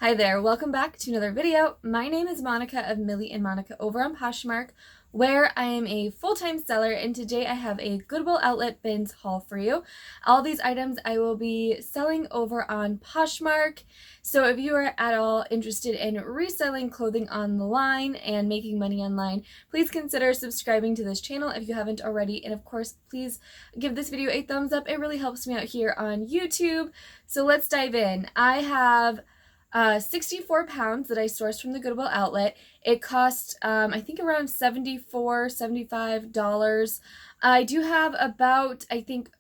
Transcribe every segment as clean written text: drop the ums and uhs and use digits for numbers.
Hi there, welcome back to another video. My name is Monica of Millie and Monica over on Poshmark, where I am a full-time seller, and today I have a Goodwill outlet bins haul for you. All these items I will be selling over on Poshmark, so if you are at all interested in reselling clothing on the line and making money online, please consider subscribing to this channel if you haven't already, and of course, please give this video a thumbs up. It really helps me out here on YouTube. So let's dive in. I have 64 pounds that I sourced from the Goodwill outlet. It cost, I think around $75. I do have about, I think,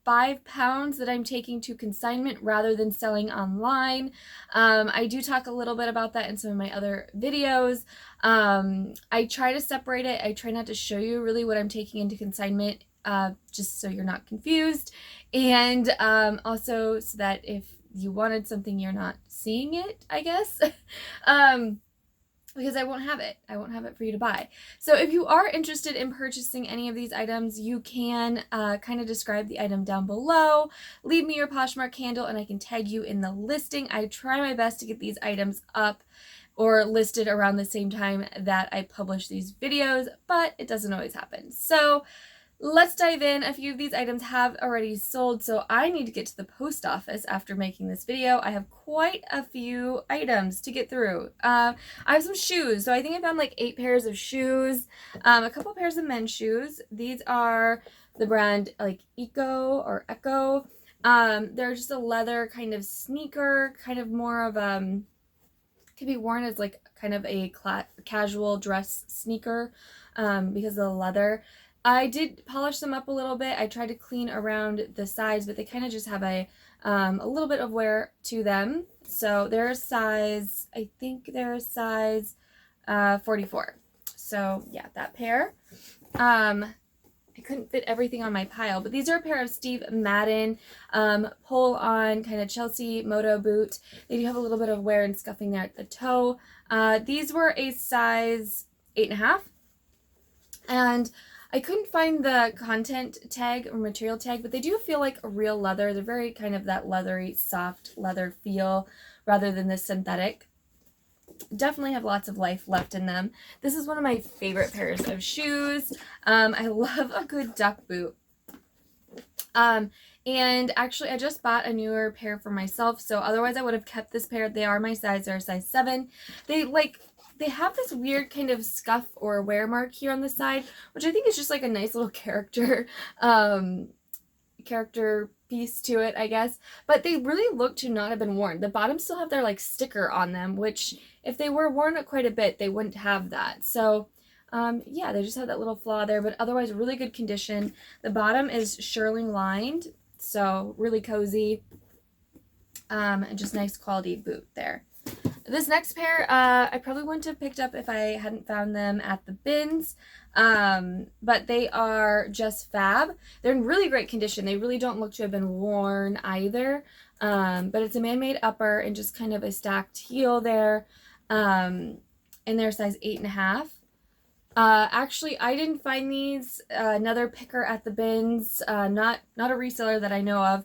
5 pounds that I'm taking to consignment rather than selling online. I do talk a little bit about that in some of my other videos. I try to separate it. I try not to show you really what I'm taking into consignment, just so you're not confused. And also so that if you wanted something, you're not seeing it, I guess. Because I won't have it. I won't have it for you to buy. So if you are interested in purchasing any of these items, you can kind of describe the item down below. Leave me your Poshmark handle and I can tag you in the listing. I try my best to get these items up or listed around the same time that I publish these videos, but it doesn't always happen. So let's dive in. A few of these items have already sold, so I need to get to the post office after making this video. I have quite a few items to get through. I have some shoes, so I think I found like 8 pairs of shoes, a couple pairs of men's shoes. These are the brand like Echo. They're just a leather kind of sneaker, kind of more of could be worn as like kind of a casual dress sneaker because of the leather. I did polish them up a little bit. I tried to clean around the sides, but they kind of just have a little bit of wear to them. So they're a size, I think they're a size 44. So yeah, that pair. I couldn't fit everything on my pile, but these are a pair of Steve Madden pull-on kind of Chelsea moto boot. They do have a little bit of wear and scuffing there at the toe. These were a size 8.5, and I couldn't find the content tag or material tag, but they do feel like a real leather. They're very kind of that leathery, soft leather feel rather than the synthetic. Definitely have lots of life left in them. This is one of my favorite pairs of shoes. I love a good duck boot. And actually I just bought a newer pair for myself, so otherwise I would have kept this pair. They are my size. They're a size 7. They have this weird kind of scuff or wear mark here on the side, which I think is just like a nice little character piece to it, I guess. But they really look to not have been worn. The bottoms still have their like sticker on them, which if they were worn quite a bit, they wouldn't have that. So yeah, they just have that little flaw there, but otherwise really good condition. The bottom is shearling lined, so really cozy, and just nice quality boot there. This next pair, I probably wouldn't have picked up if I hadn't found them at the bins, but they are just fab. They're in really great condition. They really don't look to have been worn either, but it's a man-made upper and just kind of a stacked heel there, and they're size 8.5. Actually, I didn't find these. Another picker at the bins, not a reseller that I know of,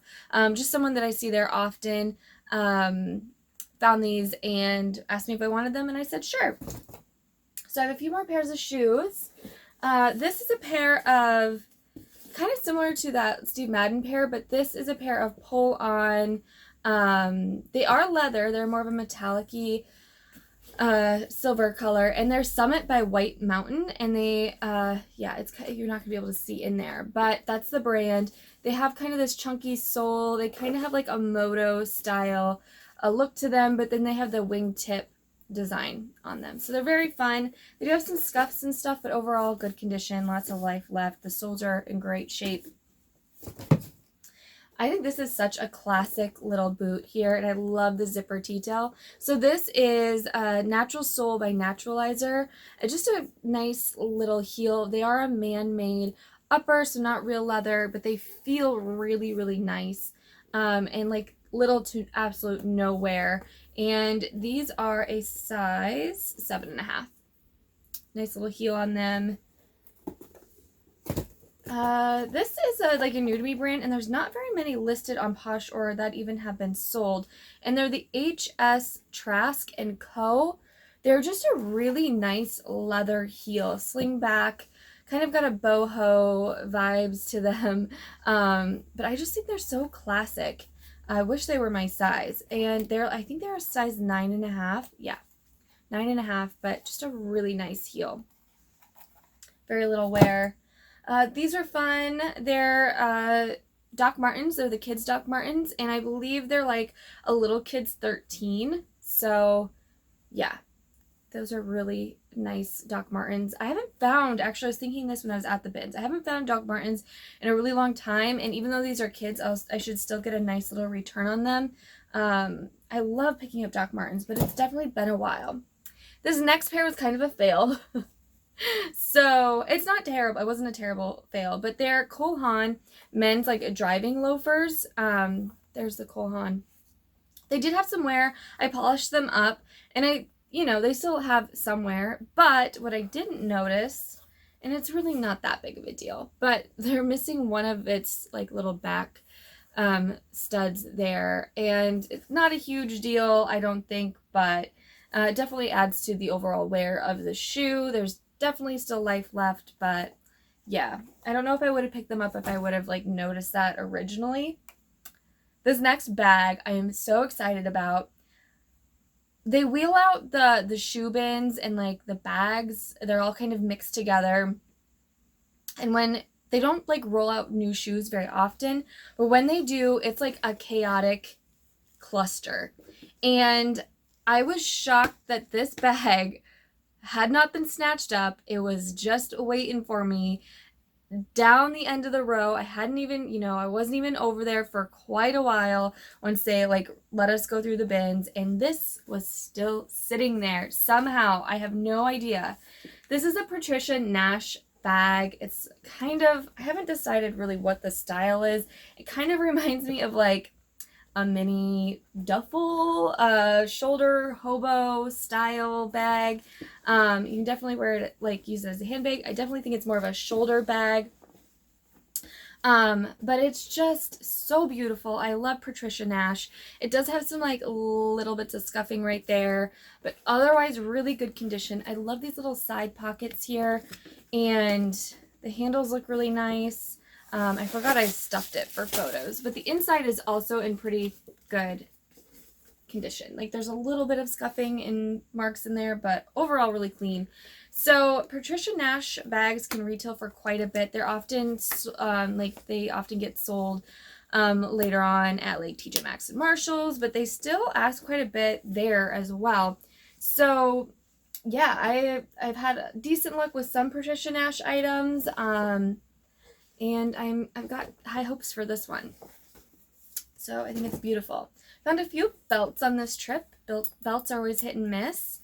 just someone that I see there often, found these and asked me if I wanted them, and I said sure. So I have a few more pairs of shoes. This is a pair of, kind of similar to that Steve Madden pair, but this is a pair of pull-on. They are leather. They're more of a metallic-y silver color, and they're Summit by White Mountain, and they yeah, it's you're not gonna be able to see in there, but that's the brand. They have kind of this chunky sole. They kind of have like a moto style look to them, but then they have the wingtip design on them, so they're very fun. They do have some scuffs and stuff, but overall good condition, lots of life left. The soles are in great shape. I think this is such a classic little boot here, and I love the zipper detail. So this is a Natural Sole by Naturalizer. Just a nice little heel. They are a man-made upper, so not real leather, but they feel really, really nice, and like little to absolute no wear. And these are a size 7.5. Nice little heel on them. This is like a new to me brand, and there's not very many listed on Posh or that even have been sold. And they're the HS Trask and Co. They're just a really nice leather heel, sling back, kind of got a boho vibes to them. But I just think they're so classic. I wish they were my size. And I think they're a size 9.5. Yeah, 9.5, but just a really nice heel. Very little wear. These are fun. They're Doc Martens. They're the kids' Doc Martens, and I believe they're like a little kid's 13. So, yeah, those are really nice Doc Martens. I haven't found, actually, I was thinking this when I was at the bins. I haven't found Doc Martens in a really long time, and even though these are kids, I should still get a nice little return on them. I love picking up Doc Martens, but it's definitely been a while. This next pair was kind of a fail. So it's not terrible. It wasn't a terrible fail, but they're Cole Haan men's like driving loafers. There's the Cole Haan. They did have some wear. I polished them up, and they still have some wear, but what I didn't notice, and it's really not that big of a deal, but they're missing one of its like little back studs there, and it's not a huge deal, I don't think, but it definitely adds to the overall wear of the shoe. There's definitely still life left, but yeah, I don't know if I would have picked them up if I would have like noticed that originally. This next bag I am so excited about. They wheel out the shoe bins and like the bags, they're all kind of mixed together, and when they don't like roll out new shoes very often, but when they do, it's like a chaotic cluster. And I was shocked that this bag had not been snatched up. It was just waiting for me down the end of the row. I hadn't even, I wasn't even over there for quite a while once they like let us go through the bins, and this was still sitting there somehow. I have no idea. This is a Patricia Nash bag. It's kind of, I haven't decided really what the style is. It kind of reminds me of like a mini duffel, shoulder hobo style bag. You can definitely wear it, like use it as a handbag. I definitely think it's more of a shoulder bag. But it's just so beautiful. I love Patricia Nash. It does have some like little bits of scuffing right there, but otherwise really good condition. I love these little side pockets here, and the handles look really nice. I forgot I stuffed it for photos, but the inside is also in pretty good condition. Like there's a little bit of scuffing and marks in there, but overall really clean. So Patricia Nash bags can retail for quite a bit. They're often they often get sold later on at like TJ Maxx and Marshalls, but they still ask quite a bit there as well. So yeah, I've had a decent luck with some Patricia Nash items. And I've got high hopes for this one. So I think it's beautiful. Found a few belts on this trip. Belts are always hit and miss.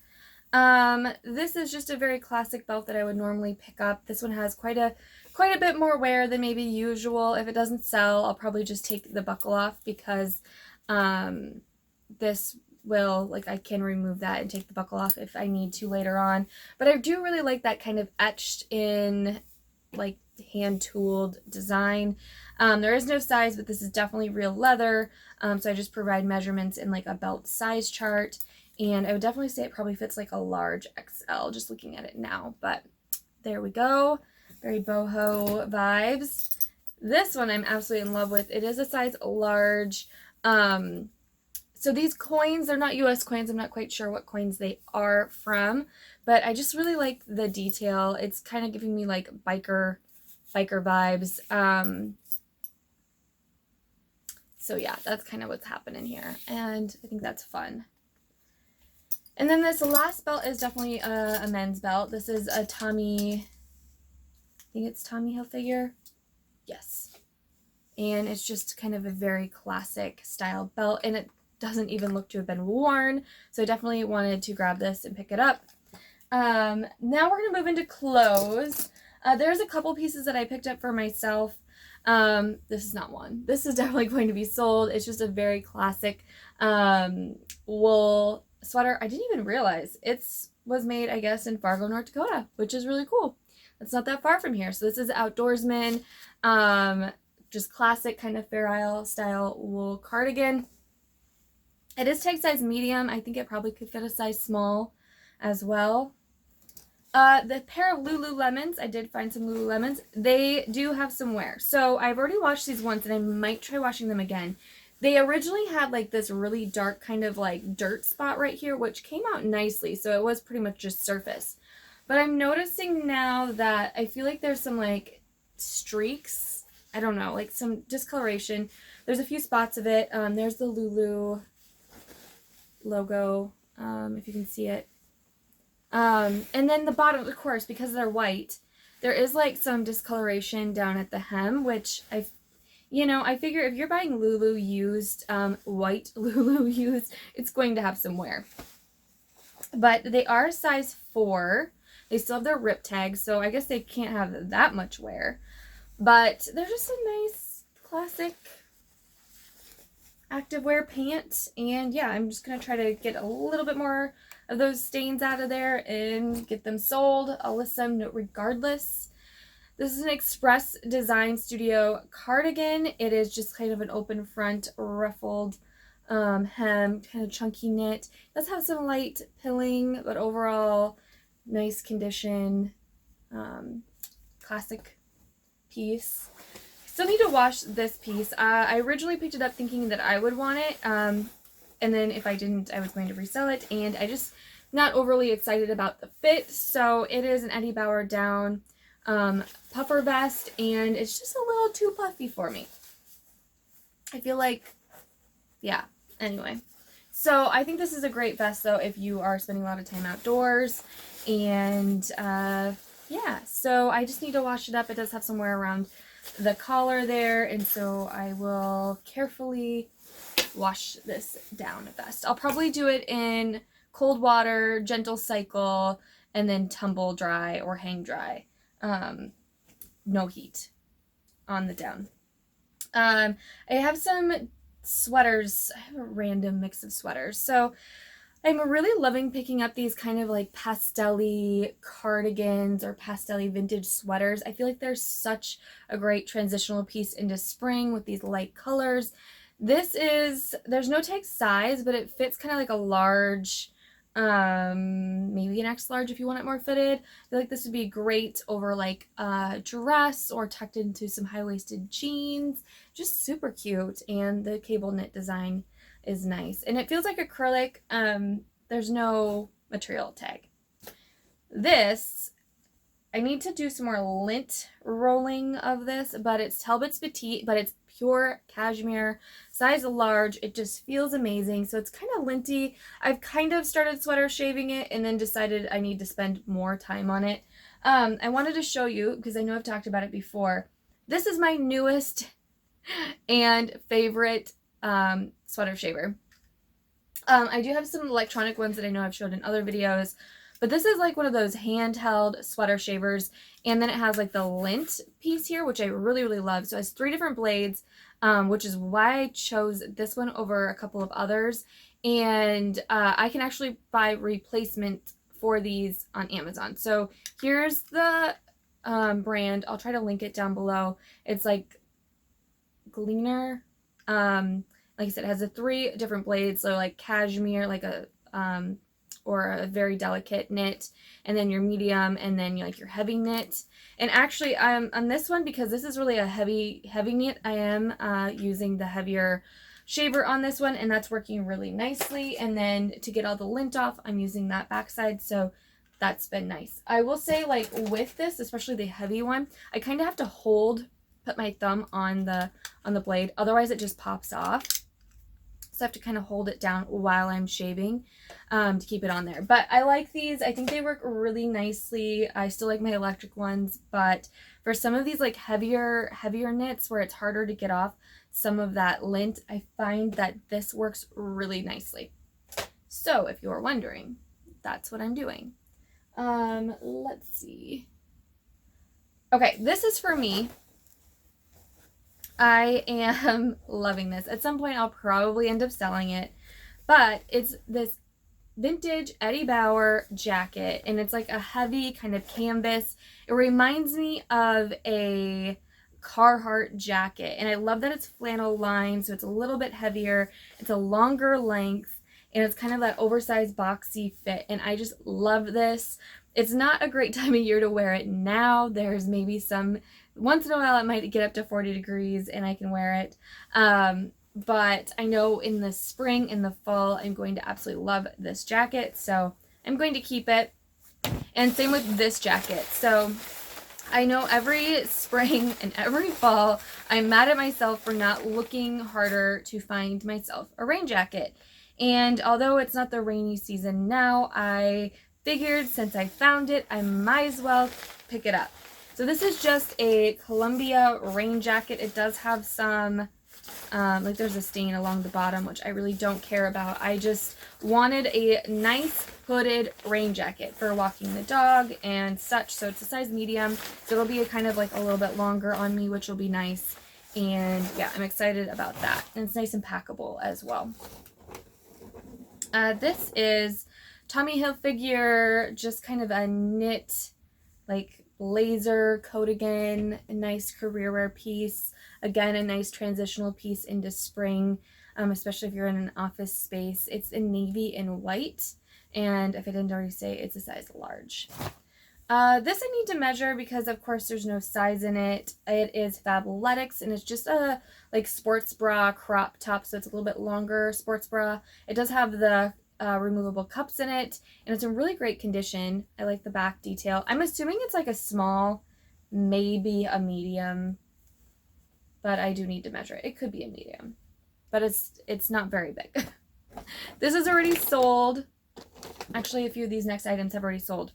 This is just a very classic belt that I would normally pick up. This one has quite a bit more wear than maybe usual. If it doesn't sell, I'll probably just take the buckle off, because this will, like, I can remove that and take the buckle off if I need to later on. But I do really like that kind of etched in, like, hand-tooled design. There is no size, but this is definitely real leather, so I just provide measurements in like a belt size chart, and I would definitely say it probably fits like a large XL just looking at it now. But there we go, very boho vibes. This one I'm absolutely in love with. It is a size large. So these coins, they're not US coins. I'm not quite sure what coins they are from, but I just really like the detail. It's kind of giving me like biker vibes. So yeah, that's kind of what's happening here, and I think that's fun. And then this last belt is definitely a men's belt. This is a Tommy, I think it's Tommy Hilfiger. Yes. And it's just kind of a very classic style belt, and it doesn't even look to have been worn, so I definitely wanted to grab this and pick it up. Now we're going to move into clothes. There's a couple pieces that I picked up for myself. This is not one. This is definitely going to be sold. It's just a very classic wool sweater. I didn't even realize it was made, I guess, in Fargo, North Dakota, which is really cool. It's not that far from here. So this is Outdoorsman, just classic kind of Fair Isle style wool cardigan. It is tag size medium. I think it probably could fit a size small as well. The pair of Lululemons, I did find some Lululemons. They do have some wear. So I've already washed these once and I might try washing them again. They originally had like this really dark kind of like dirt spot right here, which came out nicely. So it was pretty much just surface. But I'm noticing now that I feel like there's some like streaks. I don't know, like some discoloration. There's a few spots of it. There's the Lulu logo, if you can see it. And then the bottom, of course, because they're white, there is like some discoloration down at the hem, which I figure if you're buying Lulu used, white Lulu used, it's going to have some wear. But they are size 4. They still have their rip tags, so I guess they can't have that much wear. But they're just a nice, classic activewear pant. And yeah, I'm just going to try to get a little bit more of those stains out of there and get them sold. I'll list them regardless. This is an Express Design Studio cardigan. It is just kind of an open front, ruffled hem, kind of chunky knit. It does have some light pilling, but overall, nice condition, classic piece. Still need to wash this piece. I originally picked it up thinking that I would want it, and then if I didn't, I was going to resell it, and I just not overly excited about the fit. So it is an Eddie Bauer down puffer vest, and it's just a little too puffy for me. I feel like, yeah, anyway. So I think this is a great vest, though, if you are spending a lot of time outdoors. And yeah, so I just need to wash it up. It does have some wear around the collar there, and so I will carefully wash this down vest. I'll probably do it in cold water, gentle cycle, and then tumble dry or hang dry. No heat on the down. I have some sweaters. I have a random mix of sweaters. So I'm really loving picking up these kind of like pastel-y cardigans or pastel-y vintage sweaters. I feel like they're such a great transitional piece into spring with these light colors. This is, there's no tag size, but it fits kind of like a large, maybe an X large if you want it more fitted. I feel like this would be great over like a dress or tucked into some high-waisted jeans. Just super cute, and the cable knit design is nice. And it feels like acrylic. There's no material tag. This, I need to do some more lint rolling of this, but it's Talbot's Petite, but it's pure cashmere, size large. It just feels amazing. So it's kind of linty. I've kind of started sweater shaving it and then decided I need to spend more time on it. I wanted to show you, because I know I've talked about it before. This is my newest and favorite sweater shaver. I do have some electronic ones that I know I've showed in other videos, but this is like one of those handheld sweater shavers, and then it has like the lint piece here, which I really, really love. So it has 3 different blades, which is why I chose this one over a couple of others, and I can actually buy replacement for these on Amazon. So here's the brand. I'll try to link it down below. It's like Gleaner. Like I said, it has 3 different blades, so like cashmere, like a or a very delicate knit, and then your medium, and then like your heavy knit. And actually, on this one, because this is really a heavy knit, I am using the heavier shaver on this one, and that's working really nicely. And then to get all the lint off, I'm using that backside, so that's been nice. I will say, like with this, especially the heavy one, I kind of have to put my thumb on the blade, otherwise it just pops off. So I have to kind of hold it down while I'm shaving to keep it on there. But I like these. I think they work really nicely. I still like my electric ones, but for some of these like heavier knits where it's harder to get off some of that lint, I find that this works really nicely. So if you're wondering, that's what I'm doing. Let's see. Okay, this is for me. I am loving this. At some point, I'll probably end up selling it, but it's this vintage Eddie Bauer jacket, and it's like a heavy kind of canvas. It reminds me of a Carhartt jacket, and I love that it's flannel lined, so it's a little bit heavier. It's a longer length, and it's kind of that oversized boxy fit, and I just love this. It's not a great time of year to wear it now. There's maybe some, once in a while it might get up to 40 degrees and I can wear it. But I know in the spring and the fall, I'm going to absolutely love this jacket. So I'm going to keep it. And same with this jacket. So I know every spring and every fall, I'm mad at myself for not looking harder to find myself a rain jacket. And although it's not the rainy season now, I figured since I found it, I might as well pick it up. So this is just a Columbia rain jacket. It does have some, like there's a stain along the bottom, which I really don't care about. I just wanted a nice hooded rain jacket for walking the dog and such. So it's a size medium. So it'll be a kind of like a little bit longer on me, which will be nice. And yeah, I'm excited about that. And it's nice and packable as well. This is Tommy Hilfiger, just kind of a knit, like blazer coat-again, a nice career wear piece. Again, a nice transitional piece into spring, especially if you're in an office space. It's in navy and white, and if I didn't already say, it's a size large. This I need to measure because, of course, there's no size in it. It is Fabletics, and it's just a like sports bra crop top, so it's a little bit longer sports bra. It does have the removable cups in it, and it's in really great condition. I like the back detail. I'm assuming it's like a small, maybe a medium, but I do need to measure it. It could be a medium, but it's not very big. This is already sold. Actually, a few of these next items have already sold.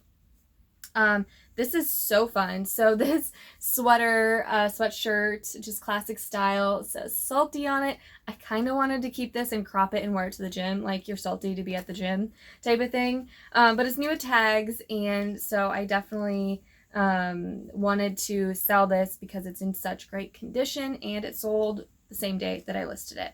This is so fun. So this sweater, sweatshirt, just classic style. It says salty on it. I kind of wanted to keep this and crop it and wear it to the gym, like you're salty to be at the gym type of thing. But it's new with tags, and so I definitely wanted to sell this because it's in such great condition, and it sold the same day that I listed it.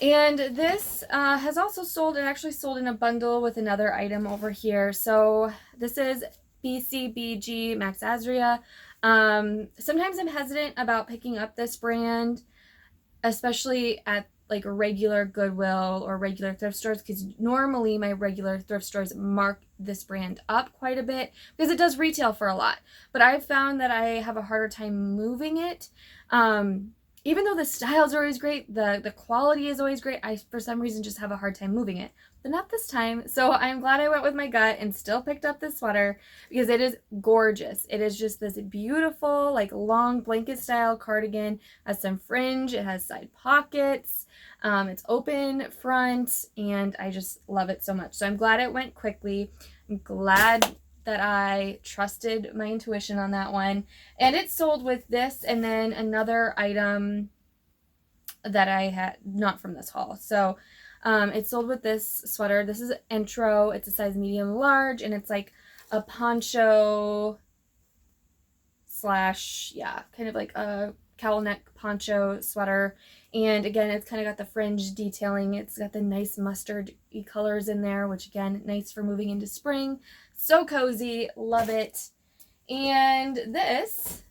And this has also sold. It actually sold in a bundle with another item over here. So this is BCBG Max Azria. Sometimes I'm hesitant about picking up this brand, especially at like regular Goodwill or regular thrift stores, because normally my regular thrift stores mark this brand up quite a bit because it does retail for a lot. But I've found that I have a harder time moving it. Even though the styles are always great, the quality is always great, I, for some reason, just have a hard time moving it. But not this time. So I'm glad I went with my gut and still picked up this sweater because it is gorgeous. It is just this beautiful, like, long blanket-style cardigan. It has some fringe. It has side pockets. It's open front, and I just love it so much. So I'm glad it went quickly. I'm glad that I trusted my intuition on that one. And it sold with this and then another item that I had, not from this haul. So it sold with this sweater. This is Intro. It's a size medium large, and it's like a poncho slash, yeah, kind of like a cowl neck poncho sweater. And again, it's kind of got the fringe detailing. It's got the nice mustard-y colors in there, which again, nice for moving into spring. So cozy, love it. And this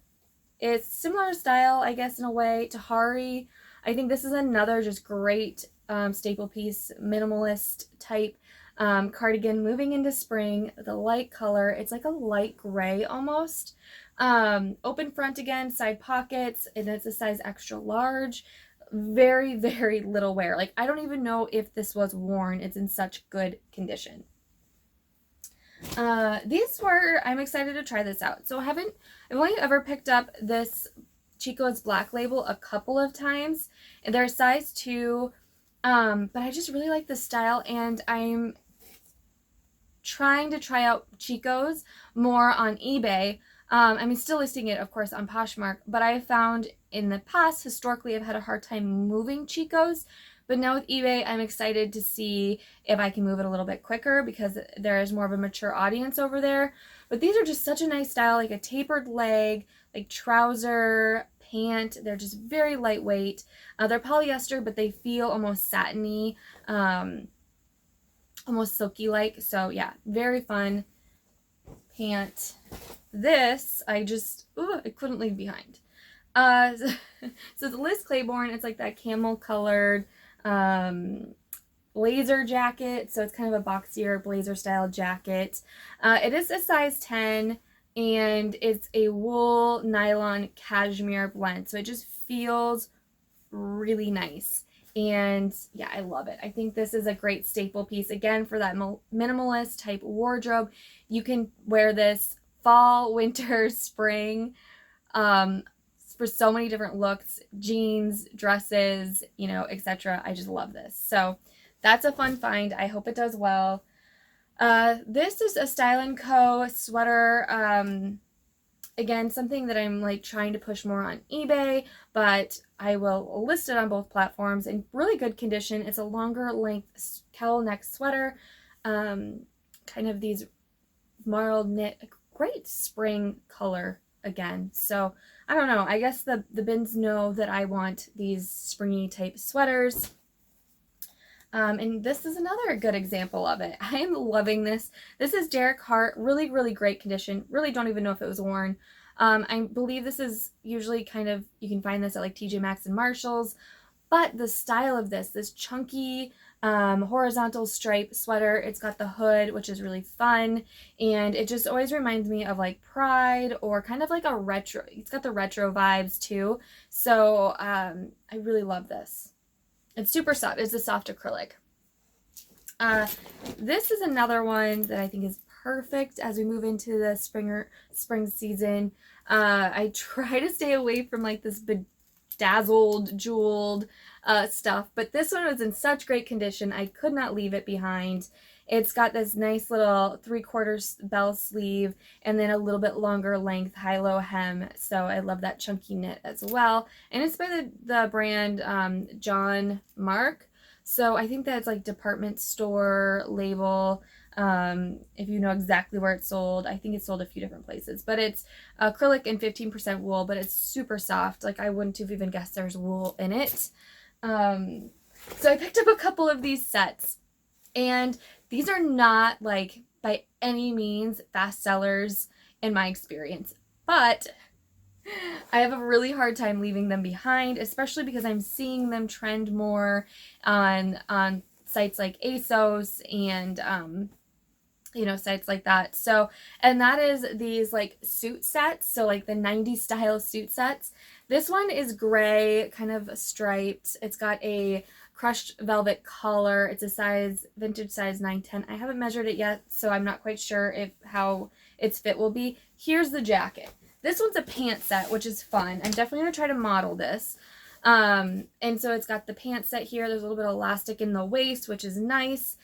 is similar style, I guess, in a way, to Hari. I think this is another just great staple piece, minimalist type cardigan moving into spring. The light color, it's like a light gray almost. Open front again, side pockets, and it's a size extra large. Very, very little wear. Like, I don't even know if this was worn. It's in such good condition. I'm excited to try this out. So I've only ever picked up this Chico's Black Label a couple of times, and they're size 2, but I just really like the style, and I'm trying to try out Chico's more on eBay. I'm still listing it, of course, on Poshmark, but I found in the past, historically, I've had a hard time moving Chico's. But now with eBay, I'm excited to see if I can move it a little bit quicker because there is more of a mature audience over there. But these are just such a nice style, like a tapered leg, like trouser, pant. They're just very lightweight. They're polyester, but they feel almost satiny. almost silky like. So yeah, very fun pant. This I couldn't leave behind. So the Liz Claiborne, it's like that camel colored blazer jacket. So it's kind of a boxier blazer style jacket. It is a size 10 and it's a wool nylon cashmere blend. So it just feels really nice. And yeah, I love it. I think this is a great staple piece. Again, for that minimalist type wardrobe, you can wear this fall, winter, spring, for so many different looks, jeans, dresses, you know, etc. I just love this. So that's a fun find. I hope it does well. This is a Style & Co. sweater. Again, something that I'm like trying to push more on eBay, but I will list it on both platforms in really good condition. It's a longer length cowl neck sweater, kind of these marled knit, great spring color again. So I don't know, I guess the bins know that I want these springy type sweaters. And this is another good example of it. I am loving this. This is Derek Hart, really, really great condition. Really don't even know if it was worn. I believe this is usually kind of, you can find this at like TJ Maxx and Marshalls, but the style of this chunky, horizontal stripe sweater, it's got the hood, which is really fun, and it just always reminds me of like Pride or kind of like a retro, it's got the retro vibes too. So, I really love this. It's super soft. It's a soft acrylic. This is another one that I think is perfect as we move into the spring season. I try to stay away from like this bedazzled, jeweled stuff, but this one was in such great condition. I could not leave it behind. It's got this nice little 3/4 bell sleeve and then a little bit longer length high-low hem. So I love that chunky knit as well. And it's by the brand John Mark. So I think that's like department store label. If you know exactly where it's sold, I think it's sold a few different places, but it's acrylic and 15% wool, but it's super soft. Like I wouldn't have even guessed there's wool in it. So I picked up a couple of these sets, and these are not like by any means fast sellers in my experience, but I have a really hard time leaving them behind, especially because I'm seeing them trend more on sites like ASOS and you know, sites like that. So, and that is these like suit sets, so like the 90s style suit sets. This one is gray, kind of striped. It's got a crushed velvet collar. It's a vintage size 910. I haven't measured it yet, so I'm not quite sure how its fit will be. Here's the jacket. This one's a pant set, which is fun. I'm definitely going to try to model this. And so it's got the pant set here. There's a little bit of elastic in the waist, which is nice.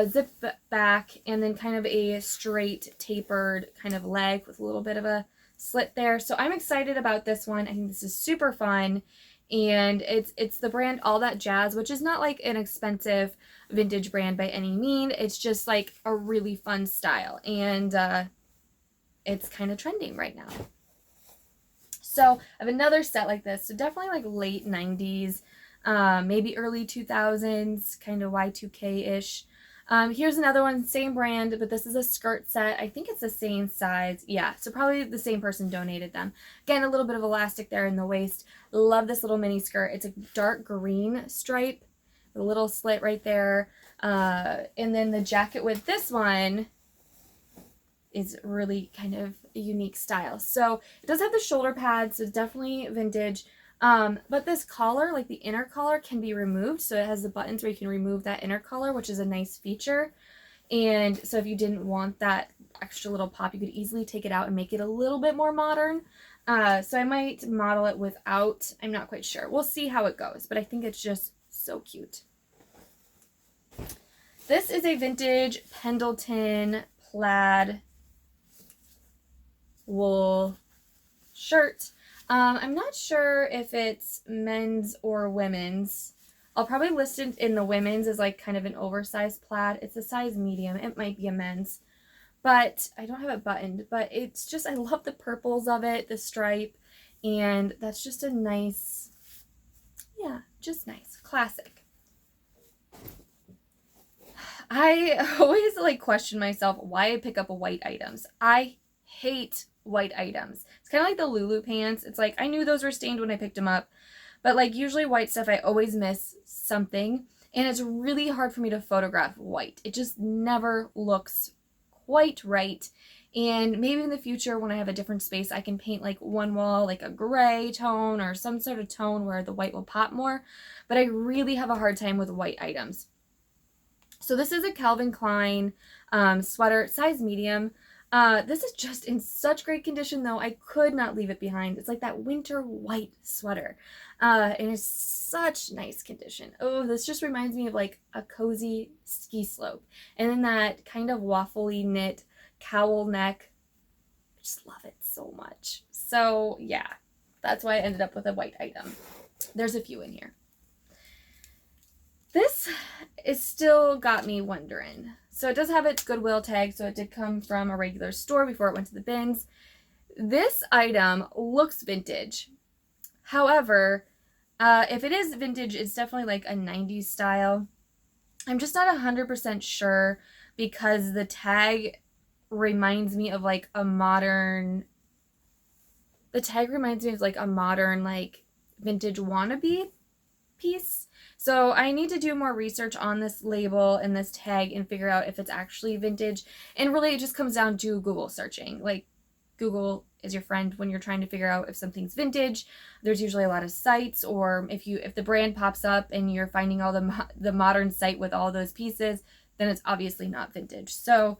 Zip back, and then kind of a straight tapered kind of leg with a little bit of a slit there. So I'm excited about this one. I think this is super fun. And it's the brand All That Jazz, which is not like an expensive vintage brand by any mean. It's just like a really fun style. And it's kind of trending right now. So I have another set like this. So definitely like late 90s, maybe early 2000s, kind of Y2K-ish. Here's another one, same brand, but this is a skirt set. I think it's the same size. Yeah, so probably the same person donated them. Again, a little bit of elastic there in the waist. Love this little mini skirt. It's a dark green stripe with a little slit right there. And then the jacket with this one is really kind of a unique style. So it does have the shoulder pads, so it's definitely vintage. But this collar, like the inner collar, can be removed. So it has the buttons where you can remove that inner collar, which is a nice feature. And so if you didn't want that extra little pop, you could easily take it out and make it a little bit more modern. So I might model it without, I'm not quite sure. We'll see how it goes, but I think it's just so cute. This is a vintage Pendleton plaid wool shirt. I'm not sure if it's men's or women's. I'll probably list it in the women's as like kind of an oversized plaid. It's a size medium. It might be a men's, but I don't have it buttoned. But it's just, I love the purples of it, the stripe, and that's just a nice, yeah, just nice, classic. I always like question myself why I pick up white items. I hate white items. It's kind of like the Lulu pants. It's like I knew those were stained when I picked them up, but like usually white stuff I always miss something, and it's really hard for me to photograph white. It just never looks quite right. And maybe in the future when I have a different space, I can paint like one wall like a gray tone or some sort of tone where the white will pop more, but I really have a hard time with white items. So this is a Calvin Klein sweater, size medium. This is just in such great condition though. I could not leave it behind. It's like that winter white sweater. And it's such nice condition. Oh, this just reminds me of like a cozy ski slope. And then that kind of waffly knit cowl neck. I just love it so much. So yeah, that's why I ended up with a white item. There's a few in here. This is still got me wondering. So it does have its Goodwill tag, so it did come from a regular store before it went to the bins. This item looks vintage. However, if it is vintage, it's definitely like a 90s style. I'm just not 100% sure because the tag reminds me of like a modern, like vintage wannabe piece. So I need to do more research on this label and this tag and figure out if it's actually vintage. And really it just comes down to Google searching. Like Google is your friend when you're trying to figure out if something's vintage. There's usually a lot of sites, or if the brand pops up and you're finding all the modern site with all those pieces, then it's obviously not vintage. So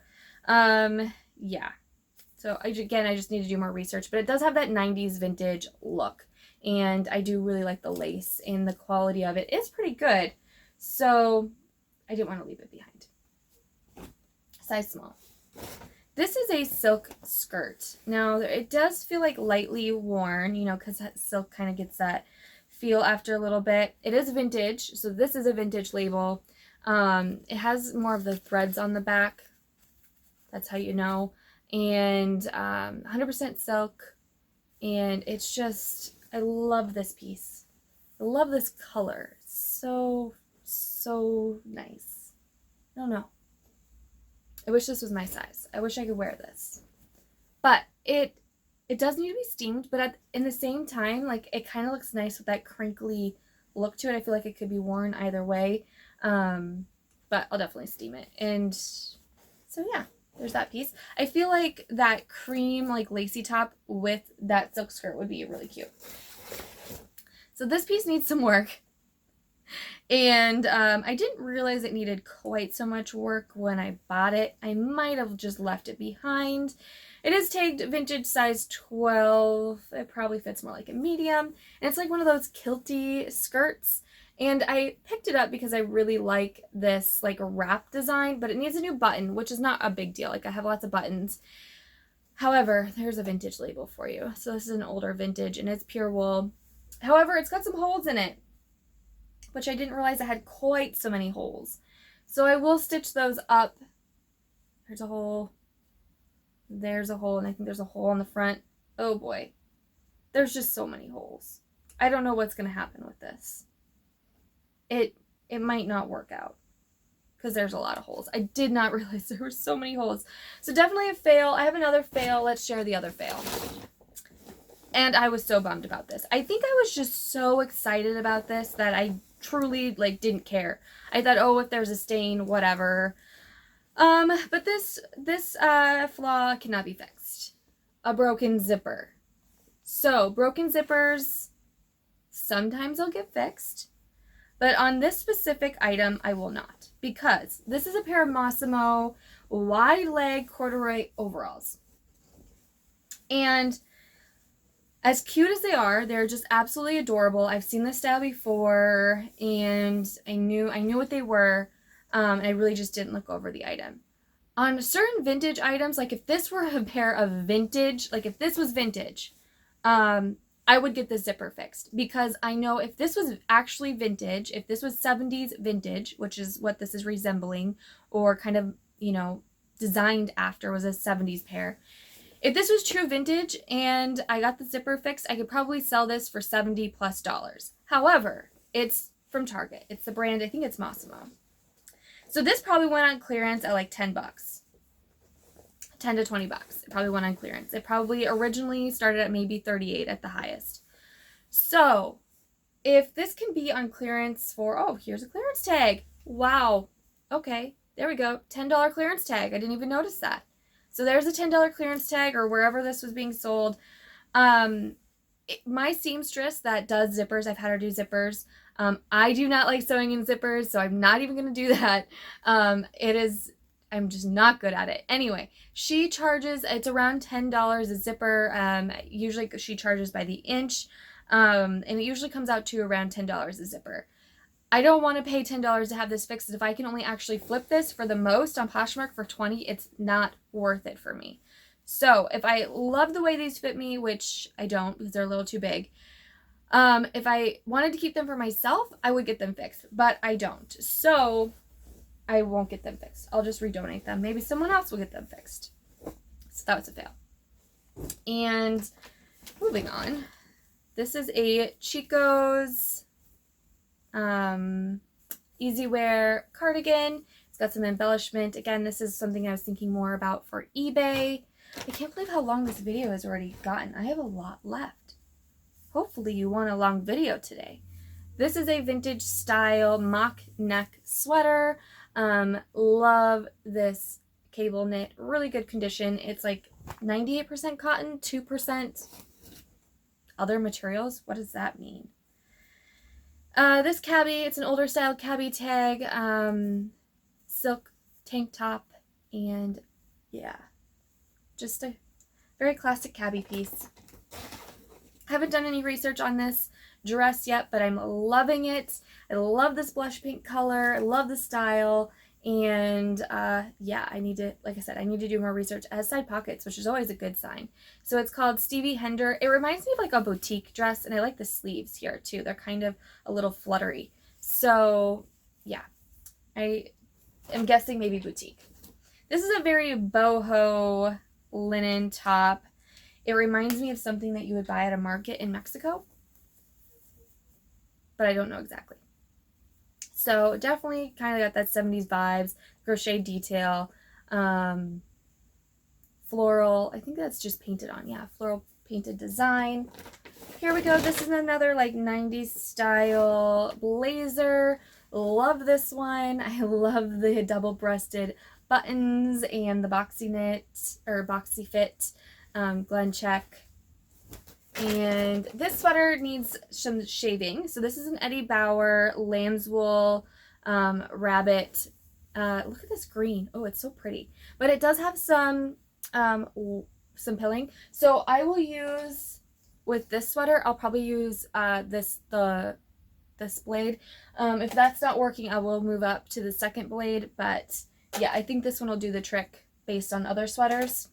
yeah. So I just need to do more research, but it does have that 90s vintage look. And I do really like the lace, and the quality of it is pretty good. So I didn't want to leave it behind. Size small. This is a silk skirt. Now it does feel like lightly worn, you know, because silk kind of gets that feel after a little bit. It is vintage, so this is a vintage label. It has more of the threads on the back. That's how you know. And 100% silk. And it's just, I love this piece. I love this color. So nice. I don't know. I wish this was my size. I wish I could wear this. But it does need to be steamed, but in the same time, like, it kind of looks nice with that crinkly look to it. I feel like it could be worn either way. But I'll definitely steam it. And so yeah, there's that piece. I feel like that cream, like, lacy top with that silk skirt would be really cute. So this piece needs some work. And I didn't realize it needed quite so much work when I bought it. I might have just left it behind. It is tagged vintage size 12. It probably fits more like a medium. And it's like one of those kilty skirts. And I picked it up because I really like this like wrap design, but it needs a new button, which is not a big deal. Like, I have lots of buttons. However, there's a vintage label for you. So this is an older vintage and it's pure wool. However, it's got some holes in it, which I didn't realize it had quite so many holes. So I will stitch those up. There's a hole. There's a hole, and I think there's a hole on the front. Oh boy. There's just so many holes. I don't know what's going to happen with this. It might not work out because there's a lot of holes. I did not realize there were so many holes. So definitely a fail. I have another fail. Let's share the other fail. And I was so bummed about this. I think I was just so excited about this that I truly like didn't care. I thought, oh, if there's a stain, whatever. But this flaw cannot be fixed. A broken zipper. So broken zippers, sometimes they'll get fixed, but on this specific item, I will not, because this is a pair of Massimo wide leg corduroy overalls. And as cute as they are, they're just absolutely adorable. I've seen this style before, and I knew what they were, and I really just didn't look over the item. On certain vintage items, like if this were a pair of vintage, like if this was vintage, I would get the zipper fixed, because I know if this was actually vintage, if this was 70s vintage, which is what this is resembling, or kind of, you know, designed after, was a 70s pair. If this was true vintage and I got the zipper fixed, I could probably sell this for $70+. However, it's from Target. It's the brand, I think it's Massimo. So this probably went on clearance at like 10 bucks. 10 to 20 bucks. It probably went on clearance. It probably originally started at maybe 38 at the highest. So if this can be on clearance for, oh, here's a clearance tag. Wow. Okay, there we go. $10 clearance tag. I didn't even notice that. So there's a $10 clearance tag, or wherever this was being sold. My seamstress that does zippers, I've had her do zippers. I do not like sewing in zippers, so I'm not even going to do that. I'm just not good at it. Anyway, she charges, it's around $10 a zipper. Usually she charges by the inch. And it usually comes out to around $10 a zipper. I don't want to pay $10 to have this fixed. If I can only actually flip this for the most on Poshmark for $20, it's not worth it for me. So if I love the way these fit me, which I don't because they're a little too big, if I wanted to keep them for myself, I would get them fixed, but I don't. So I won't get them fixed. I'll just redonate them. Maybe someone else will get them fixed. So that was a fail. And moving on. This is a Chico's easy wear cardigan. It's got some embellishment. Again, this is something I was thinking more about for eBay. I can't believe how long this video has already gotten. I have a lot left. Hopefully you want a long video today. This is a vintage style mock neck sweater. Love this cable knit. Really good condition. It's like 98% cotton, 2% other materials. What does that mean? This cabbie, it's an older style cabbie tag, silk tank top, and yeah, just a very classic cabbie piece. Haven't done any research on this dress yet, but I'm loving it. I love this blush pink color. I love the style. And yeah, I need to, like I said, I need to do more research. It has side pockets, which is always a good sign. So it's called Stevie Hender. It reminds me of like a boutique dress, and I like the sleeves here too. They're kind of a little fluttery. So yeah, I am guessing maybe boutique. This is a very boho linen top. It reminds me of something that you would buy at a market in Mexico, but I don't know exactly. So definitely kind of got that 70s vibes, crochet detail, floral, I think that's just painted on, yeah, floral painted design. Here we go, this is another like 90s style blazer. Love this one. I love the double-breasted buttons and the boxy knit, or boxy fit, Glen check. And this sweater needs some shaving. So this is an Eddie Bauer lamb's wool rabbit. Look at this green. Oh, it's so pretty. But it does have some pilling. So I will use, with this sweater, I'll probably use this blade. If that's not working, I will move up to the second blade. But yeah, I think this one will do the trick based on other sweaters.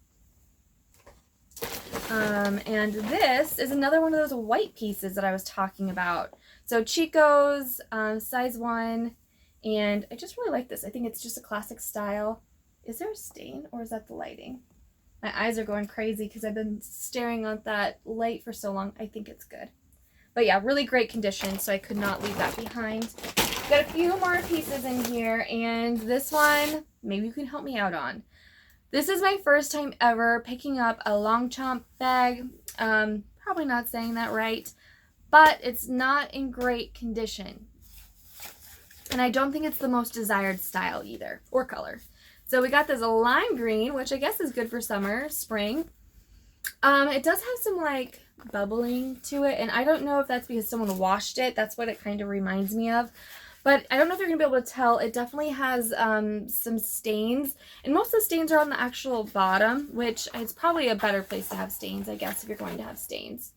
And this is another one of those white pieces that I was talking about. So Chico's, size 1, and I just really like this. I think it's just a classic style. Is there a stain, or is that the lighting? My eyes are going crazy because I've been staring at that light for so long. I think it's good. But yeah, really great condition, so I could not leave that behind. Got a few more pieces in here, and this one, maybe you can help me out on. This is my first time ever picking up a long chomp bag. Probably not saying that right, but it's not in great condition. And I don't think it's the most desired style either, or color. So we got this lime green, which I guess is good for summer, spring. It does have some like bubbling to it, and I don't know if that's because someone washed it. That's what it kind of reminds me of. But I don't know if you're going to be able to tell. It definitely has some stains. And most of the stains are on the actual bottom, which is probably a better place to have stains, I guess, if you're going to have stains.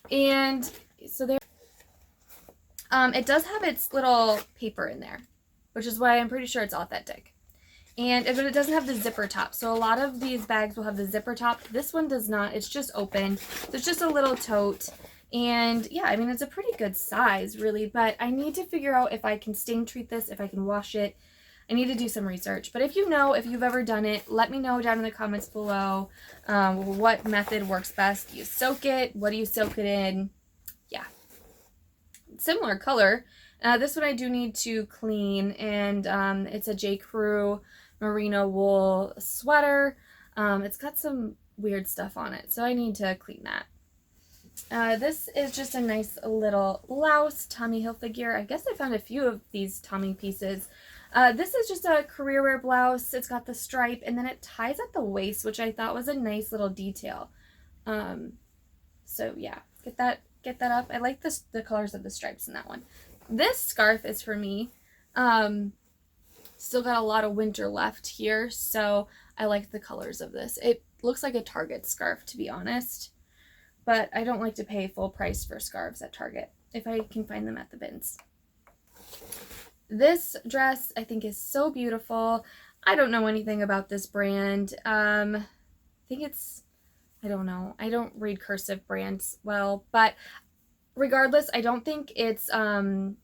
And so there, it does have its little paper in there, which is why I'm pretty sure it's authentic. And but it doesn't have the zipper top. So a lot of these bags will have the zipper top. This one does not. It's just open. So it's just a little tote. And yeah, I mean, it's a pretty good size, really, but I need to figure out if I can stain treat this, if I can wash it. I need to do some research. But if you know, if you've ever done it, let me know down in the comments below what method works best. Do you soak it? What do you soak it in? Yeah. Similar color. This one I do need to clean, and it's a J. Crew merino wool sweater. It's got some weird stuff on it, so I need to clean that. This is just a nice little blouse, Tommy Hilfiger. I guess I found a few of these Tommy pieces. This is just a career wear blouse. It's got the stripe, and then it ties at the waist, which I thought was a nice little detail. So yeah, get that up. I like the colors of the stripes in that one. This scarf is for me. Still got a lot of winter left here, so I like the colors of this. It looks like a Target scarf, to be honest, but I don't like to pay full price for scarves at Target if I can find them at the bins. This dress I think is so beautiful. I don't know anything about this brand. I think it's, I don't know. I don't read cursive brands well, but regardless, I don't think it's a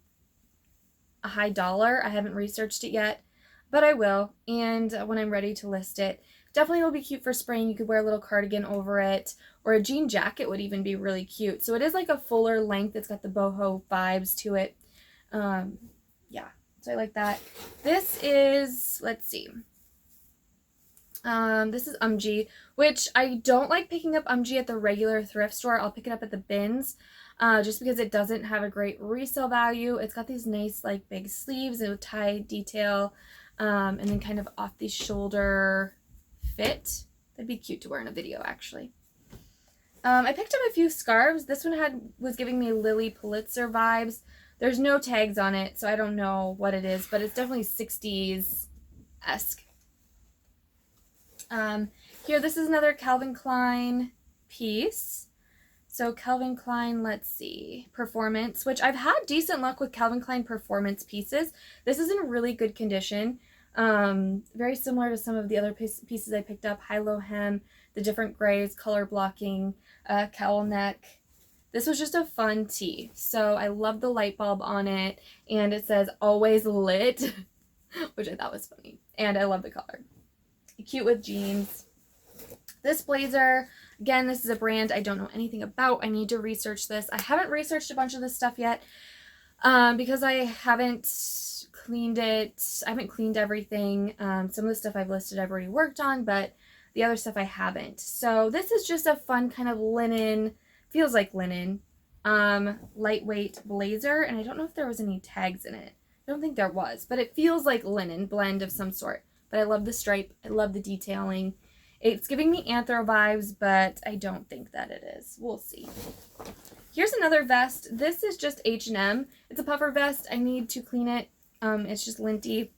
high dollar. I haven't researched it yet, but I will, and when I'm ready to list it. Definitely will be cute for spring. You could wear a little cardigan over it, or a jean jacket would even be really cute. So it is like a fuller length. It's got the boho vibes to it. Yeah, so I like that. This is, let's see. This is Umgee, which I don't like picking up Umgee at the regular thrift store. I'll pick it up at the bins, just because it doesn't have a great resale value. It's got these nice, like, big sleeves and a tie detail, and then kind of off the shoulder fit. That'd be cute to wear in a video, actually. I picked up a few scarves. This one was giving me Lily Pulitzer vibes. There's no tags on it, so I don't know what it is, but it's definitely 60s-esque. Here, this is another Calvin Klein piece. So Calvin Klein, let's see, Performance, which I've had decent luck with Calvin Klein Performance pieces. This is in really good condition. Very similar to some of the other pieces I picked up. High-low hem, the different grays, color blocking, cowl neck. This was just a fun tee. So I love the light bulb on it, and it says always lit, which I thought was funny. And I love the color. Cute with jeans. This blazer, again, this is a brand I don't know anything about. I need to research this. I haven't researched a bunch of this stuff yet, because I haven't cleaned it. I haven't cleaned everything. Some of the stuff I've listed I've already worked on, but the other stuff I haven't. So this is just a fun kind of linen, feels like linen, lightweight blazer, and I don't know if there was any tags in it. I don't think there was, but it feels like linen blend of some sort. But I love the stripe. I love the detailing. It's giving me Anthro vibes, but I don't think that it is. We'll see. Here's another vest. This is just H&M. It's a puffer vest. I need to clean it. It's just linty.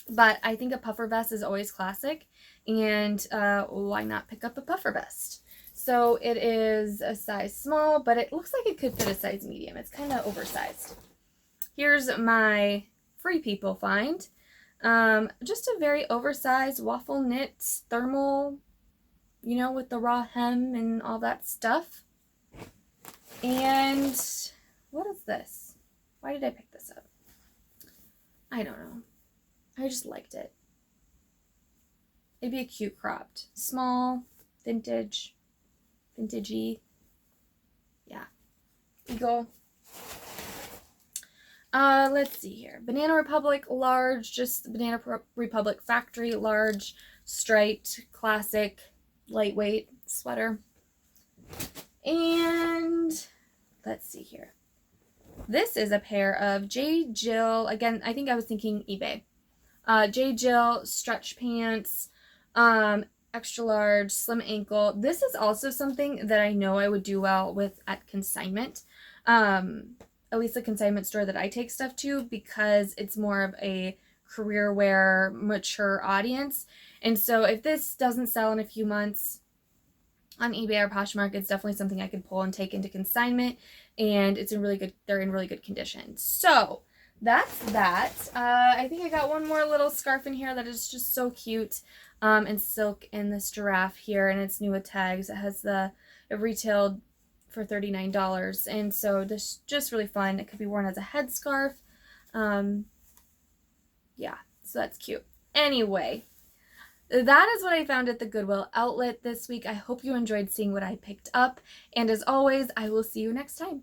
But I think a puffer vest is always classic. And why not pick up a puffer vest? So it is a size small, but it looks like it could fit a size medium. It's kind of oversized. Here's my Free People find. Just a very oversized waffle knit thermal, you know, with the raw hem and all that stuff. And what is this? Why did I pick this up? I don't know. I just liked it. It'd be a cute cropped. Small, vintage, vintagey. Yeah. Eagle. Let's see here. Banana Republic large, just the Banana Republic factory large, striped, classic, lightweight sweater. And let's see here. This is a pair of J. Jill, again, I think I was thinking eBay. J. Jill stretch pants, extra large, slim ankle. This is also something that I know I would do well with at consignment. At least the consignment store that I take stuff to, because it's more of a career wear, mature audience. And so if this doesn't sell in a few months on eBay or Poshmark, it's definitely something I could pull and take into consignment, and it's in really good, they're in really good condition. So that's that. I think I got one more little scarf in here that is just so cute, in silk, and this giraffe here, and it's new with tags. It has it retailed for $39, and so this is just really fun. It could be worn as a headscarf. Yeah, so that's cute. Anyway, that is what I found at the Goodwill outlet this week. I hope you enjoyed seeing what I picked up, and as always, I will see you next time.